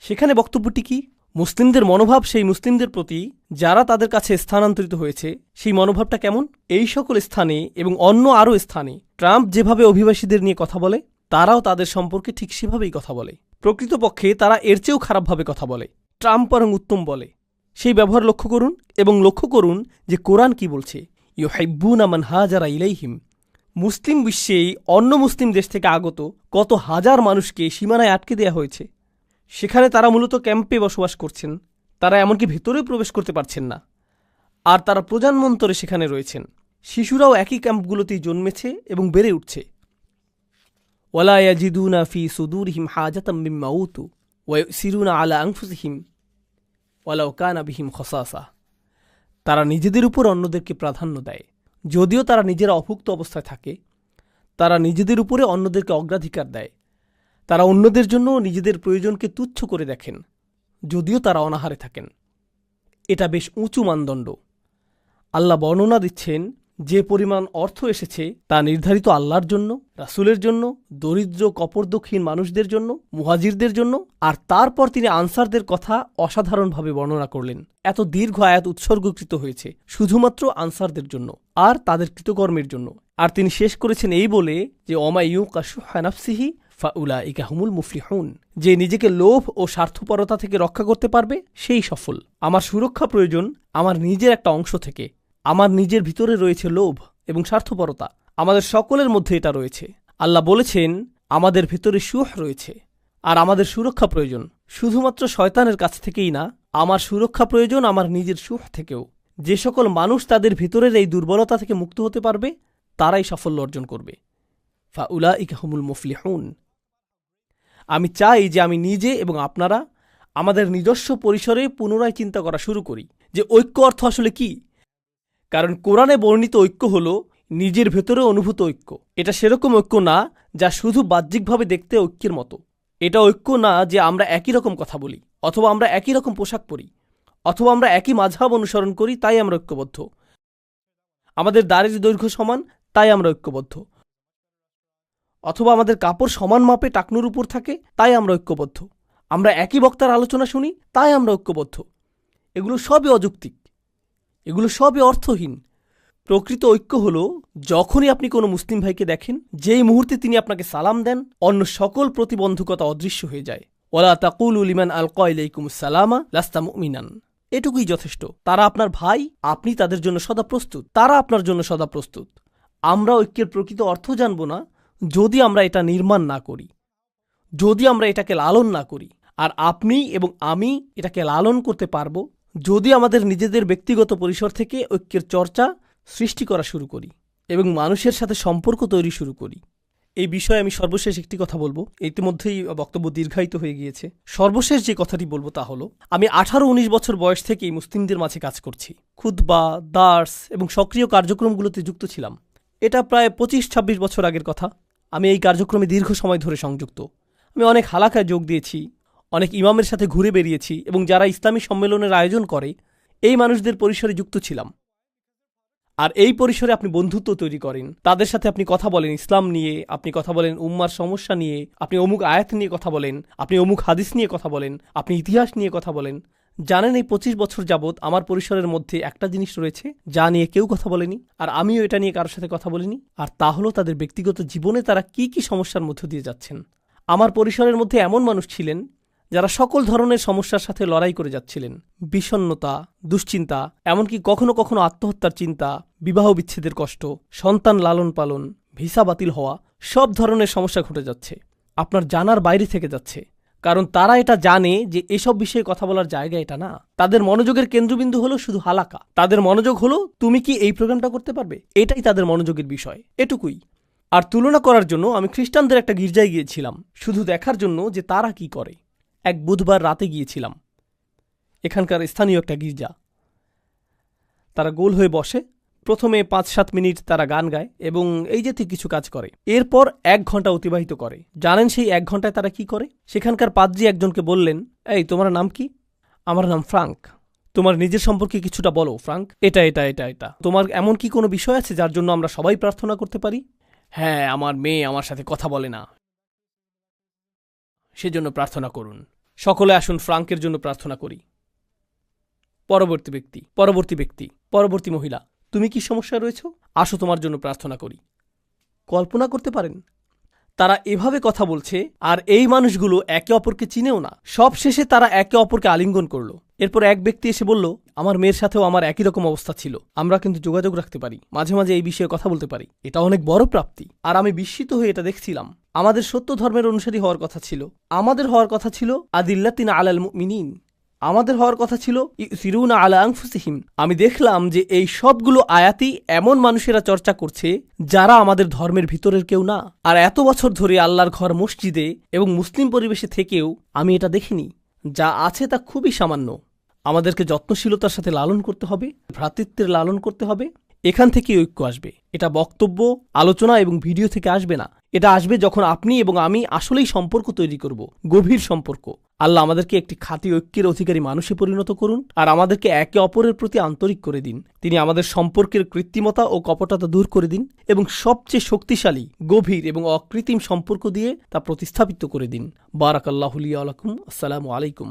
Speaker 1: সেখানে বক্তব্যটি কি? মুসলিমদের মনোভাব সেই মুসলিমদের প্রতি যারা তাদের কাছে স্থানান্তরিত হয়েছে, সেই মনোভাবটা কেমন? এই সকল স্থানে এবং অন্য আরও স্থানে ট্রাম্প যেভাবে অভিবাসীদের নিয়ে কথা বলে, তারাও তাদের সম্পর্কে ঠিক সেভাবেই কথা বলে। প্রকৃতপক্ষে তারা এর চেয়েও খারাপভাবে কথা বলে। ট্রাম্প বরং উত্তম বলে। সেই ব্যবহার লক্ষ্য করুন এবং লক্ষ্য করুন যে কোরআন কি বলছে। ইউহিব্বুনা মান হাজারা ইলাইহিম। মুসলিম বিশ্বেই অন্য মুসলিম দেশ থেকে আগত কত হাজার মানুষকে সীমানায় আটকে দেয়া হয়েছে। সেখানে তারা মূলত ক্যাম্পে বসবাস করছেন। তারা এমনকি ভেতরেও প্রবেশ করতে পারছেন না। আর তারা প্রজন্মান্তরে সেখানে রয়েছেন। শিশুরাও একই ক্যাম্পগুলোতেই জন্মেছে এবং বেড়ে উঠছে। ওয়ালা ইয়াজিদুনা ফি সুদুরিহিম হাজাতাম মিম্মা উতু ওয়া ইউসিরুনা আলা আনফুসিহিম ওয়ালাউ কানা বিহিম খাসাসা। তারা নিজেদের উপর অন্যদেরকে প্রাধান্য দেয়, যদিও তারা নিজেরা অভুক্ত অবস্থায় থাকে। তারা নিজেদের উপরে অন্যদেরকে অগ্রাধিকার দেয়। তারা অন্যদের জন্য নিজেদের প্রয়োজনকে তুচ্ছ করে দেখেন, যদিও তারা অনাহারে থাকেন। এটা বেশ উঁচু মানদণ্ড। আল্লাহ বর্ণনা দিচ্ছেন যে পরিমাণ অর্থ এসেছে তা নির্ধারিত আল্লাহর জন্য, রাসূলের জন্য, দরিদ্র কপরদক্ষিণ মানুষদের জন্য, মুহাজিরদের জন্য। আর তারপর তিনি আনসারদের কথা অসাধারণভাবে বর্ণনা করলেন। এত দীর্ঘ আয়াত উৎসর্গকৃত হয়েছে শুধুমাত্র আনসারদের জন্য আর তাদের কৃতকর্মের জন্য। আর তিনি শেষ করেছেন এই বলে যে ওমা ইউকা শুহা নাফসিহি ফাউলাইকা হুমুল মুফলিহুন। যে নিজেকে লোভ ও স্বার্থপরতা থেকে রক্ষা করতে পারবে সেই সফল। আমার সুরক্ষা প্রয়োজন আমার নিজের একটা অংশ থেকে। আমার নিজের ভিতরে রয়েছে লোভ এবং স্বার্থপরতা। আমাদের সকলের মধ্যে এটা রয়েছে। আল্লাহ বলেছেন আমাদের ভিতরে সুহ রয়েছে আর আমাদের সুরক্ষা প্রয়োজন শুধুমাত্র শয়তানের কাছ থেকেই না, আমার সুরক্ষা প্রয়োজন আমার নিজের সুহ থেকেও। যে সকল মানুষ তাদের ভিতরের এই দুর্বলতা থেকে মুক্ত হতে পারবে তারাই সাফল্য অর্জন করবে। ফাউলাইকা হুমুল মুফলিহুন। আমি চাই যে আমি নিজে এবং আপনারা আমাদের নিজস্ব পরিসরে পুনরায় চিন্তা করা শুরু করি যে ঐক্য অর্থ আসলে কি। কারণ কোরআনে বর্ণিত ঐক্য হল নিজের ভেতরে অনুভূত ঐক্য। এটা সেরকম ঐক্য না যা শুধু বাহ্যিকভাবে দেখতে ঐক্যের মতো। এটা ঐক্য না যে আমরা একই রকম কথা বলি, অথবা আমরা একই রকম পোশাক পরি, অথবা আমরা একই মাযহাব অনুসরণ করি তাই আমরা ঐক্যবদ্ধ, আমাদের দাড়ির দৈর্ঘ্য সমান তাই আমরা ঐক্যবদ্ধ, অথবা আমাদের কাপড় সমান মাপে টাকনুর উপর থাকে তাই আমরা ঐক্যবদ্ধ, আমরা একই বক্তার আলোচনা শুনি তাই আমরা ঐক্যবদ্ধ। এগুলো সবই অযৌক্তিক, এগুলো সবই অর্থহীন। প্রকৃত ঐক্য হল যখনই আপনি কোনো মুসলিম ভাইকে দেখেন, যেই মুহূর্তে তিনি আপনাকে সালাম দেন, অন্য সকল প্রতিবন্ধকতা অদৃশ্য হয়ে যায়। ওয়ালা তাকুলু লিমান আলকা ইলাইকুমুস সালামা লাস্তা মুমিনান। এটুকুই যথেষ্ট। তারা আপনার ভাই, আপনি তাদের জন্য সদা প্রস্তুত, তারা আপনার জন্য সদা প্রস্তুত। আমরা ঐক্যের প্রকৃত অর্থ জানব না যদি আমরা এটা নির্মাণ না করি, যদি আমরা এটাকে লালন না করি। আর আপনি এবং আমি এটাকে লালন করতে পারব যদি আমাদের নিজেদের ব্যক্তিগত পরিসর থেকে ঐক্যের চর্চা সৃষ্টি করা শুরু করি এবং মানুষের সাথে সম্পর্ক তৈরি শুরু করি। এই বিষয়ে আমি সর্বশেষ একটি কথা বলবো। ইতিমধ্যেই বক্তব্য দীর্ঘায়িত হয়ে গিয়েছে। সর্বশেষ যে কথাটি বলবো তা হলো, আমি 18-19 বছর বয়স থেকেই মুসলিমদের মাঝে কাজ করছি। খুতবা, দার্স এবং সক্রিয় কার্যক্রমগুলোতে যুক্ত ছিলাম। এটা প্রায় 25-26 বছর আগের কথা। আমি এই কার্যক্রমে দীর্ঘ সময় ধরে সংযুক্ত। আমি অনেক হালাকায় যোগ দিয়েছি, অনেক ইমামের সাথে ঘুরে বেরিয়েছি এবং যারা ইসলামী সম্মেলনের আয়োজন করে এই মানুষদের পরিসরে যুক্ত ছিলাম। আর এই পরিসরে আপনি বন্ধুত্ব তৈরি করেন, তাদের সাথে আপনি কথা বলেন ইসলাম নিয়ে, আপনি কথা বলেন উম্মার সমস্যা নিয়ে, আপনি অমুক আয়াত নিয়ে কথা বলেন, আপনি অমুক হাদিস নিয়ে কথা বলেন, আপনি ইতিহাস নিয়ে কথা বলেন। জানেন এই 25 বছর যাবৎ আমার পরিসরের মধ্যে একটা জিনিস রয়েছে যা নিয়ে কেউ কথা বলেনি, আর আমিও এটা নিয়ে কারোর সাথে কথা বলিনি। আর তা হলো তাদের ব্যক্তিগত জীবনে তারা কি কি সমস্যার মধ্য দিয়ে যাচ্ছেন। আমার পরিসরের মধ্যে এমন মানুষ ছিলেন যারা সকল ধরনের সমস্যার সাথে লড়াই করে যাচ্ছিলেন। বিষণ্ণতা, দুশ্চিন্তা, এমনকি কখনো কখনো আত্মহত্যার চিন্তা, বিবাহ বিচ্ছেদের কষ্ট, সন্তান লালন পালন, ভিসা বাতিল হওয়া, সব ধরনের সমস্যা ঘটে যাচ্ছে। আপনার জানার বাইরে থেকে যাচ্ছে। কারণ তারা এটা জানে যে এসব বিষয়ে কথা বলার জায়গা এটা না। তাদের মনোযোগের কেন্দ্রবিন্দু হলো শুধু হালাকা। তাদের মনোযোগ হলো তুমি কি এই প্রোগ্রামটা করতে পারবে, এটাই তাদের মনোযোগের বিষয়, এটুকুই। আর তুলনা করার জন্য আমি খ্রিস্টানদের একটা গির্জায় গিয়েছিলাম, শুধু দেখার জন্য যে তারা কি করে। এক বুধবার রাতে গিয়েছিলাম, এখানকার স্থানীয় একটা গির্জা। তারা গোল হয়ে বসে, প্রথমে 5-7 মিনিট তারা গান গায় এবং এই জাতীয় কিছু কাজ করে। এরপর 1 ঘন্টা অতিবাহিত করে। জানেন সেই 1 ঘন্টায় তারা কি করে? সেখানকার পাদ্রী একজনকে বললেন, এই তোমার নাম কি? আমার নাম ফ্রাঙ্ক। তোমার নিজের সম্পর্কে কিছুটা বলো ফ্রাঙ্ক। এটা এটা এটা এটা তোমার এমন কি কোনো বিষয় আছে যার জন্য আমরা সবাই প্রার্থনা করতে পারি? হ্যাঁ, আমার মেয়ে আমার সাথে কথা বলে না, সেজন্য প্রার্থনা করুন। সকলে আসুন ফ্রাঙ্কের জন্য প্রার্থনা করি। পরবর্তী ব্যক্তি, পরবর্তী মহিলা, তুমি কি সমস্যা রয়েছ? আসো তোমার জন্য প্রার্থনা করি। কল্পনা করতে পারেন তারা এভাবে কথা বলছে, আর এই মানুষগুলো একে অপরকে চিনেও না। সব শেষে তারা একে অপরকে আলিঙ্গন করলো। এরপর এক ব্যক্তি এসে বলল, আমার মেয়ের সাথেও আমার একই রকম অবস্থা ছিল, আমরা কিন্তু যোগাযোগ রাখতে পারি, মাঝে মাঝে এই বিষয়ে কথা বলতে পারি, এটা অনেক বড় প্রাপ্তি। আর আমি বিস্মিত হয়ে এটা দেখছিলাম। আমাদের সত্য ধর্মের অনুসারী হওয়ার কথা ছিল, আমাদের হওয়ার কথা ছিল আদিল্লাতিনা আলাল মুমিনিন, আমাদের হওয়ার কথা ছিল ইউসিরুনা আলা আনফুসিহিম। আমি দেখলাম যে এই সবগুলো আয়াতই এমন মানুষেরা চর্চা করছে যারা আমাদের ধর্মের ভিতরের কেউ না। আর এত বছর ধরে আল্লাহর ঘর মসজিদে এবং মুসলিম পরিবেশে থেকেও আমি এটা দেখিনি। যা আছে তা খুবই সামান্য। আমাদেরকে যত্নশীলতার সাথে লালন করতে হবে, ভ্রাতৃত্বের লালন করতে হবে। এখান থেকে ঐক্য আসবে। এটা বক্তব্য, আলোচনা এবং ভিডিও থেকে আসবে না। এটা আসবে যখন আপনি এবং আমি আসলেই সম্পর্ক তৈরি করব, গভীর সম্পর্ক। আল্লাহ আমাদেরকে একটি খাঁটি ঐক্যের অধিকারী মানুষে পরিণত করুন, আর আমাদেরকে একে অপরের প্রতি আন্তরিক করে দিন। তিনি আমাদের সম্পর্কের কৃত্রিমতা ও কপটতা দূর করে দিন এবং সবচেয়ে শক্তিশালী, গভীর এবং অকৃত্রিম সম্পর্ক দিয়ে তা প্রতিস্থাপিত করে দিন। বারাকাল্লাহু লি ওয়া লাকুম। আসসালামু আলাইকুম।